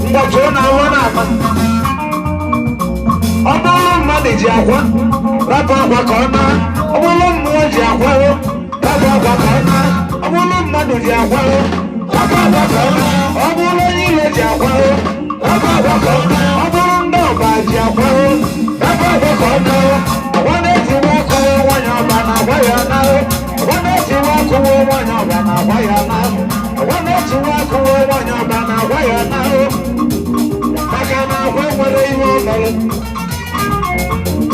mgbọtụ na-awọ na-ama ọ bụrụ mmadụ ji akwa rapụ akwa ka ọ naa ọ bụrụ mmụọ ji akwa rapụ akwa ka ọ naa ọ bụrụ mmadụ ji akwa rapụ akwa ka ọ naa ọ bụrụ onye ilo ji akwa rapụ akwa ka ọ naa ọ bụrụ ndị ọba ji akwa rapụ akwa ka ọ naa ọgwa na-eti nwa ọkụ nwanyị ọba na-agwa ya na ọgwa na-eti nwa ọkụ nwanyị ọba na-agwa ya na ọgwa na-eti nwa ọkụ nwanyị ọba na-agwa ya na maka na agwa nwere ihe ọ mere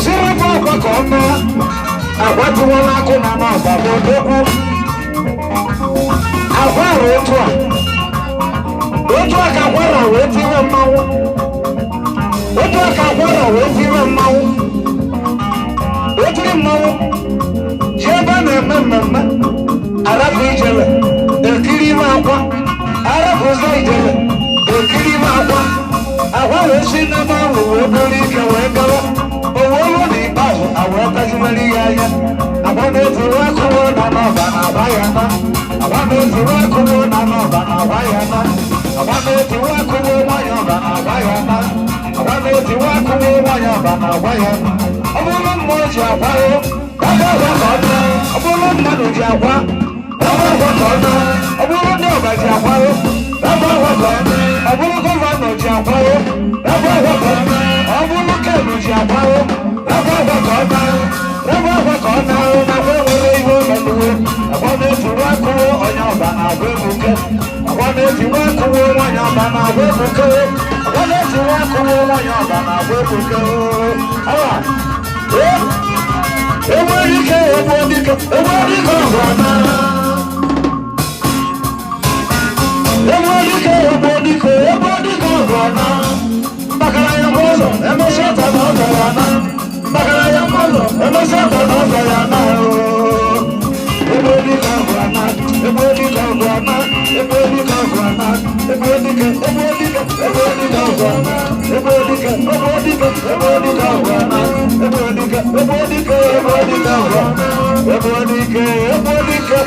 sirapụ akwa ka ọ naa agwatiwala akụ na n'ọba bụ odogwu akwara otu a ka akwara wee tinye mmanwụ otu a ka akwara wee tinye mmanwụ otiri mmanwụ ji ebe a na-eme mmemme arapụ ijele ekiri ime akwa arapụ ụzọ ijele ekiri ime akwa akwa wee si n'ebe ahụ wee bụrụ ike wee gawa owelu na ikpeazụ awee taziwere ya anya agba na-etiri akụwo na n'ọba na-agba ya na agba na-etiri akụwo na n'ọba na-agba ya na agba na-etiri akụwo nwanyị ọba na-agba ya na agba na-etiri akụwo nwanyị ọba na-agba ya na ọ bụrụ mmụọ ji akwa agba agwa ka ọ naa ọ bụrụ mmadụ ji akwa agba agwa ka ọ naa ọ bụrụ ndị ọba ji akwa agba agwa ka ọ naa ọ bụrụ gọvanọ ji akwa agba agwa ka ọ naa ọ bụrụ kenu ji akwa agba agwa ka ọ naa agba agwa ka ọ naa na agwa nwere ihe omeluwe agba na-etiri akụwo onye ọba na-agwa ebuke agba na-etiri akụwo nwanyị ọba na-agwa ebuke agba na-etiri akụwo nwanyị ọba na-agwa ebuke enwere ike egbu dike enwere ike ọgwana enwere ike egbu dike egbu dike ọgwana mbakara ya mụzọ emesịata na ọzọ ya na mbakara ya mụzọ emesịata na ọzọ ya na egbu dike ọgwana egbu dike ọgwana egbu dike ọgwana egbu dike egbu dike egbu dike ọgwana egbu dike egbu dike egbu dike ọgwana ebodike ebodike ebodike ebodike ebodike